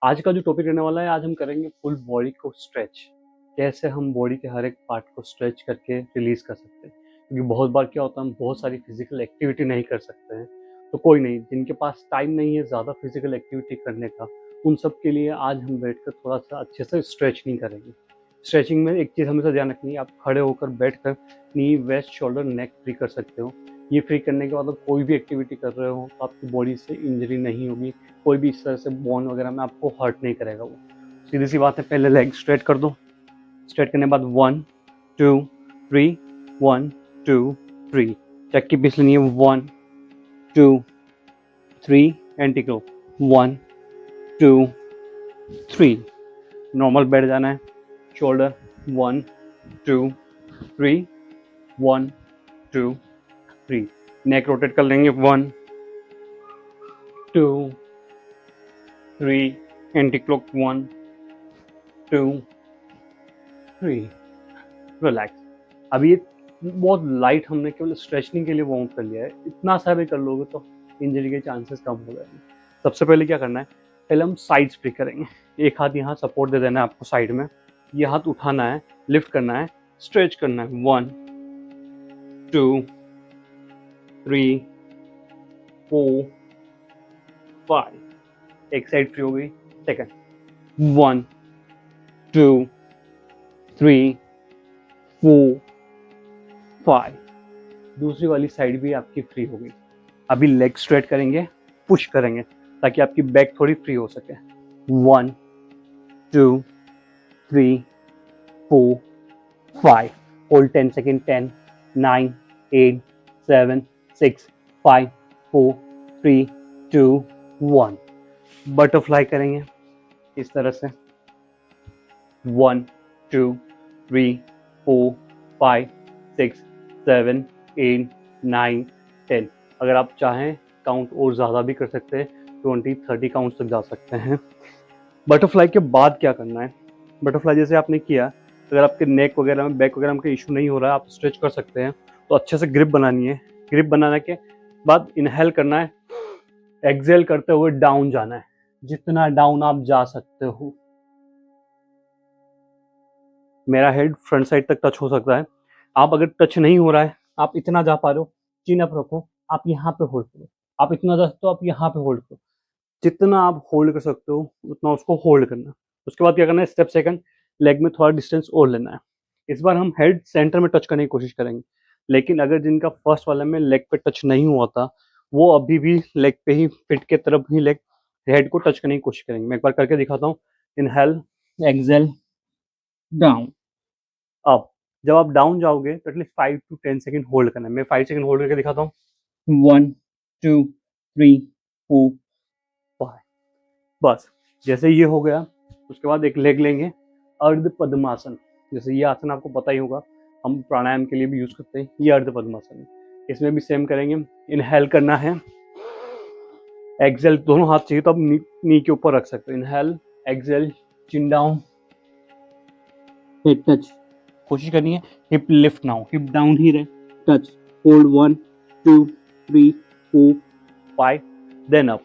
आज का जो टॉपिक रहने वाला है, आज हम करेंगे फुल बॉडी को स्ट्रेच। कैसे हम बॉडी के हर एक पार्ट को स्ट्रेच करके रिलीज कर सकते हैं, क्योंकि बहुत बार क्या होता है, हम बहुत सारी फिजिकल एक्टिविटी नहीं कर सकते हैं। तो कोई नहीं, जिनके पास टाइम नहीं है ज़्यादा फिजिकल एक्टिविटी करने का, उन सब के लिए आज हम बैठकर थोड़ा सा अच्छे से स्ट्रेचिंग करेंगे। स्ट्रेचिंग में एक चीज़ हमेशा ध्यान रखनी है, आप खड़े होकर बैठ कर नी, वेस्ट, शोल्डर, नेक फ्री कर सकते हो। ये फ्री करने के बाद आप कोई भी एक्टिविटी कर रहे हो तो आपकी बॉडी से इंजरी नहीं होगी, कोई भी इस तरह से बोन वगैरह में आपको हर्ट नहीं करेगा वो। सीधी सी बात है, पहले लेग स्ट्रेट कर दो। स्ट्रेट करने के बाद 1 2 3, 1 2 3, चक्की पीस लेनी है। 1 2 3 एंड टिक लो। 1 2 3, नॉर्मल बैठ जाना है। शोल्डर 1 2 3, 1 2 3, नेक रोटेट कर लेंगे। 1 2 3, एंटी क्लॉक। 1 2 3, रिलैक्स। अभी ये बहुत लाइट हमने केवल स्ट्रेचनिंग के लिए वार्म कर लिया है, इतना सा भी कर लोगे तो इंजरी के चांसेस कम हो जाएंगे। सबसे पहले क्या करना है, पहले हम साइड्स फ्री करेंगे। एक हाथ यहाँ सपोर्ट दे देना है आपको साइड में, ये हाथ उठाना है, लिफ्ट करना है, स्ट्रेच करना है। 1 2 3 4 5, एक साइड फ्री हो गई। सेकंड 1 2 3 4 5, दूसरी वाली साइड भी आपकी फ्री हो गई। अभी लेग स्ट्रेट करेंगे, पुश करेंगे ताकि आपकी बैक थोड़ी फ्री हो सके। 1 2 3 4 5, होल्ड 10 सेकेंड। 10 9 8 7 6 5 4 3 2 1, बटरफ्लाई करेंगे इस तरह से। 1 2 3 4 5 6 7 8 9 10। अगर आप चाहें काउंट और ज़्यादा भी कर सकते हैं, 20 30 काउंट तक जा सकते हैं। बटरफ्लाई के बाद क्या करना है, बटरफ्लाई जैसे आपने किया, अगर आपके नेक वगैरह में, बैक वगैरह में कोई इशू नहीं हो रहा है, आप स्ट्रेच कर सकते हैं। तो अच्छे से ग्रिप बनानी है। ग्रिप बनाने के बाद इनहेल करना है, एक्सेल करते हुए डाउन जाना है, जितना डाउन आप जा सकते हो। मेरा हेड फ्रंट साइड तक टच हो सकता है। आप अगर टच नहीं हो रहा है, आप इतना जा पा रहे हो, चिन अप रखो, आप यहाँ पे होल्ड करो। आप इतना जा सकते हो, आप यहाँ पे होल्ड करो। जितना आप होल्ड कर सकते हो उतना उसको होल्ड करना है। उसके बाद क्या करना है, स्टेप सेकंड, लेग में थोड़ा डिस्टेंस और लेना है। इस बार हम हेड सेंटर में टच करने की कोशिश करेंगे, लेकिन अगर जिनका फर्स्ट वाले में लेग पे टच नहीं हुआ था, वो अभी भी लेग पे ही, फिट के तरफ ही लेग, हेड को टच करने की कोशिश करेंगे। मैं एक बार करके दिखाता हूँ। Inhale, exhale, down, up. जब आप डाउन जाओगे तो एटलीस्ट 5 to 10 सेकेंड होल्ड करना है। मैं 5 सेकेंड होल्ड करके दिखाता हूँ। 1 2 3 4 5, बस। जैसे ये हो गया, उसके बाद एक लेग लेंगे, अर्ध पद्मासन। जैसे ये आसन आपको पता ही होगा, हम प्राणायाम के लिए भी यूज करते हैं, ये अर्ध पद्मासन है। इसमें भी सेम करेंगे। इनहेल करना है, एक्सेल, दोनों हाथ चाहिए तो आप नी के ऊपर रख सकते हो। इनहेल, एक्सेल, चिन डाउन, हेड टच। कोशिश करनी है हिप लिफ्ट ना हो, हिप डाउन ही रहे, टच, होल्ड। 1 2 3 4 5, then up.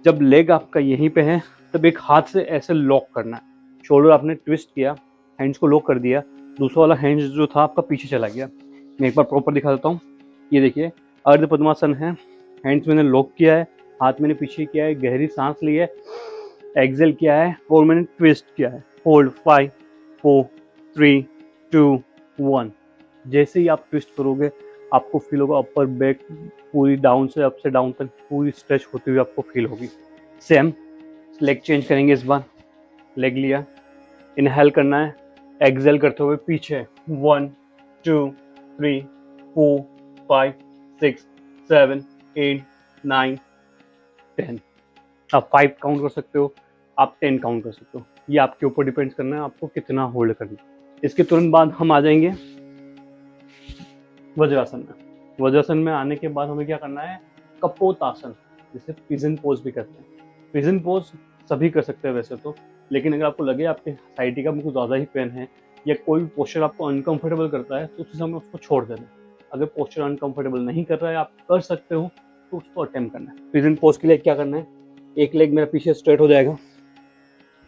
जब लेग आपका यहीं पे है, तब एक हाथ से ऐसे लॉक करना है। शोल्डर आपने ट्विस्ट किया, हैंड्स को लॉक कर दिया, दूसरा वाला हैंड्स जो था आपका पीछे चला गया। मैं एक बार प्रॉपर दिखा देता हूँ। ये देखिए, अर्ध पद्मासन है, हैंड्स मैंने लॉक किया है, हाथ मैंने पीछे किया है, गहरी सांस ली है, एक्सेल किया है और मैंने ट्विस्ट किया है। होल्ड। 5 4 3 2 1। जैसे ही आप ट्विस्ट करोगे, आपको फील होगा अपर बैक पूरी डाउन से अप से डाउन तक पूरी स्ट्रेच होती हुई आपको फील होगी। सेम लेग चेंज करेंगे इस बार। लेग लिया, इनहेल करना है, एक्सेल करते हुए पीछे। 1 2 3 4 5 6 7 8 9 10। आप 5 काउंट कर सकते हो, आप 10 काउंट कर सकते हो, ये आपके ऊपर डिपेंड करना है आपको कितना होल्ड करना है। इसके तुरंत बाद हम आ जाएंगे वज्रासन में। वज्रासन में आने के बाद हमें क्या करना है, कपोतासन, जिसे पिजन पोज भी करते हैं। पिजन पोज सभी कर सकते हैं वैसे तो, लेकिन अगर आपको लगे आपके साइटिका में कुछ ज़्यादा ही पेन है या कोई पोस्चर आपको अनकंफर्टेबल करता है, तो उस समय उसको छोड़ देना। अगर पोस्चर अनकंफर्टेबल नहीं कर रहा है, आप कर सकते हो, तो उसको अटेम्प्ट करना है। पिजन पोज के लिए क्या करना है, एक लेग मेरा पीछे स्ट्रेट हो जाएगा,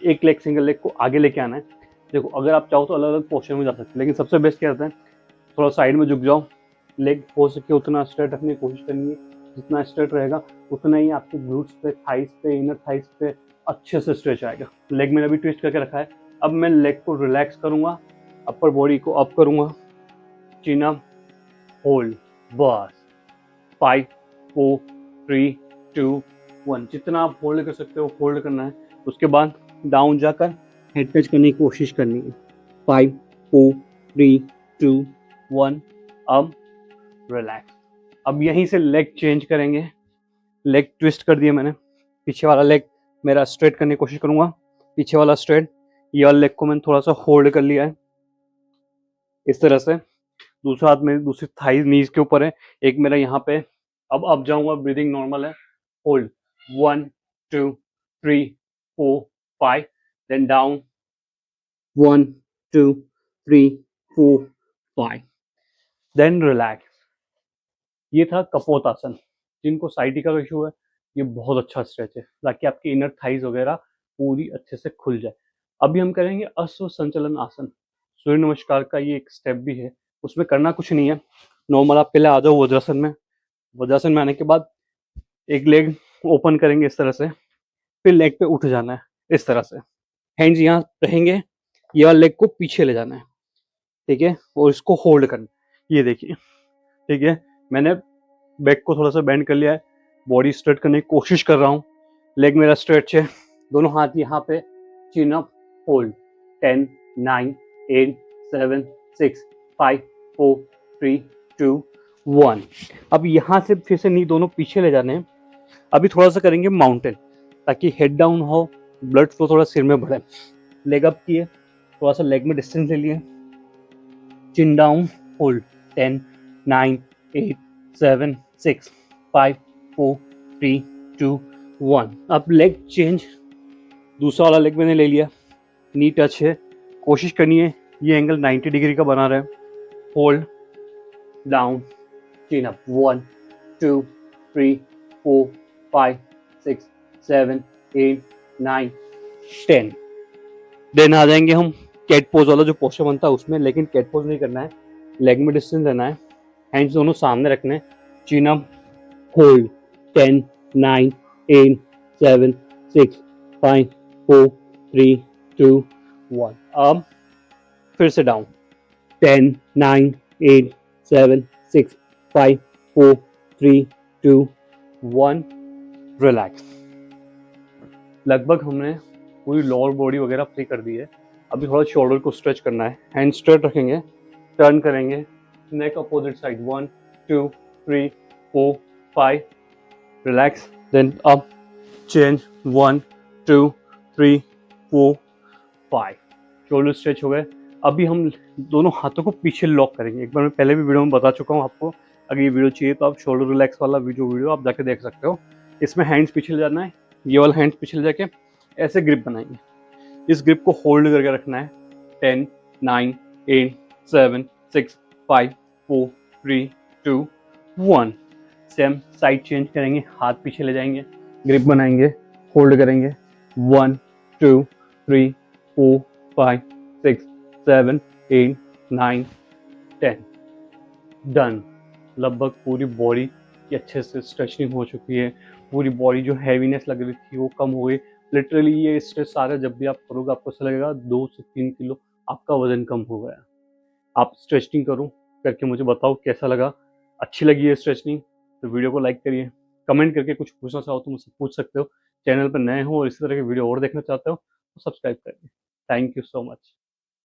एक लेग सिंगल लेग को आगे लेके आना है। देखो अगर आप चाहो तो अलग अलग पोस्चर में जा सकते हैं, लेकिन सबसे बेस्ट क्या होता है, थोड़ा साइड में झुक जाओ, लेग हो सके उतना स्ट्रेट रखने की कोशिश करनी है। जितना स्ट्रेट रहेगा उतना ही आपके ग्लूट्स पे, थाइस पे, इनर थाइस पे अच्छे से स्ट्रेच आएगा। लेग मैंने अभी ट्विस्ट करके रखा है। अब मैं लेग को रिलैक्स करूंगा, अपर बॉडी को अप करूंगा, चिन अप, होल्ड, बस 5 4 3 2 1। जितना आप होल्ड कर सकते हो होल्ड करना है। उसके बाद डाउन जाकर हेड टच करने की कोशिश करनी है। 5 4 3 2 1। अब रिलैक्स। अब यहीं से लेग चेंज करेंगे। लेग ट्विस्ट कर दिया मैंने, पीछे वाला लेग मेरा स्ट्रेट करने की कोशिश करूंगा, पीछे वाला स्ट्रेट। ये वाला लेग को मैंने थोड़ा सा होल्ड कर लिया है इस तरह से। दूसरा हाथ मेरी दूसरी थाई नीज के ऊपर है, एक मेरा यहाँ पे। अब जाऊंगा, ब्रीदिंग नॉर्मल है। Hold 1 2 3 4 5, then down 1 2 3 4 5, then relax. ये था कपोतासन। जिनको साइटिका का इशू है, ये बहुत अच्छा स्ट्रेच है ताकि आपकी इनर थाइज वगैरह पूरी अच्छे से खुल जाए। अभी हम करेंगे अश्व संचलन आसन। सूर्य नमस्कार का ये एक स्टेप भी है, उसमें करना कुछ नहीं है। नॉर्मल आप पहले आ जाओ वज्रासन में। वज्रासन में आने के बाद एक लेग ओपन करेंगे इस तरह से, फिर लेग पे उठ जाना है इस तरह से। हैंड्स यहाँ रहेंगे, ये वाला लेग को पीछे ले जाना है, ठीक है, और इसको होल्ड करना। ये देखिए, ठीक है, मैंने बैक को थोड़ा सा बेंड कर लिया है, बॉडी स्ट्रेट करने की कोशिश कर रहा हूँ। लेग मेरा स्ट्रेच है, दोनों हाथ यहाँ पे, चिन अप, होल्ड 10 9 8 7 6 5 4 3 2 1। अब यहाँ से फिर से नी दोनों पीछे ले जाने हैं। अभी थोड़ा सा करेंगे माउंटेन, ताकि हेड डाउन हो, ब्लड फ्लो थोड़ा सिर में बढ़े। लेग अप किए, थोड़ा सा लेग में डिस्टेंस ले लिए, चिन डाउन, होल्ड 10 9 8 7 6 5 4 3 2 1। अब लेग चेंज, दूसरा वाला लेग मैंने ले लिया, नी टच है, कोशिश करनी है ये एंगल 90 डिग्री का बना रहे। होल्ड डाउन, चिन अप 1 2 3 4 5 6 7 8 9 10। देन आ जाएंगे हम कैट पोज वाला जो पोस्चर बनता है उसमें, लेकिन कैट पोज नहीं करना है, लेग में डिस्टेंस लेना है, हैंड्स दोनों सामने रखने हैं, चिन अप, होल्ड 10 9 8 7 6 5 4 3 2 1। अब फिर से डाउन 10 9 8 7 6 5 4 3 2 1। रिलैक्स। लगभग हमने पूरी लोअर बॉडी वगैरह फ्री कर दी है। अभी थोड़ा शोल्डर को स्ट्रेच करना है, हैंड स्ट्रेट रखेंगे, टर्न करेंगे, neck opposite side 1 2 3 4 5, relax, then up, change 1 2 3 4 5। Shoulder stretch हो गए। अभी हम दोनों हाथों को पीछे लॉक करेंगे। एक बार मैं पहले भी वीडियो में बता चुका हूँ आपको, अगर ये वीडियो चाहिए तो आप शोल्डर रिलैक्स वाला वीडियो आप जाके देख सकते हो। इसमें हैंड्स पीछे ले जाना है, ये वाला हैंड्स पीछे ले जाके ऐसे ग्रिप बनाएंगे, इस ग्रिप को होल्ड करके रखना है। 10 9 8 7 6 5 4 3 2 1। सेम साइड चेंज करेंगे, हाथ पीछे ले जाएंगे, ग्रिप बनाएंगे, होल्ड करेंगे 1 2 3 4 5 6 7 8 9 10। डन। लगभग पूरी बॉडी की अच्छे से स्ट्रेचिंग हो चुकी है, पूरी बॉडी जो हैवीनेस लग रही थी वो कम हो गई। लिटरली ये स्ट्रेच सारा जब भी आप करोगे आपको ऐसा लगेगा 2 से 3 किलो आपका वजन कम हो गया। आप स्ट्रेचिंग करो, करके मुझे बताओ कैसा लगा। अच्छी लगी है स्ट्रेचिंग तो वीडियो को लाइक करिए, कमेंट करके कुछ पूछना चाहो तो मुझसे पूछ सकते हो। चैनल पर नए हो और इसी तरह के वीडियो और देखना चाहते हो तो सब्सक्राइब करिए। Thank you so much.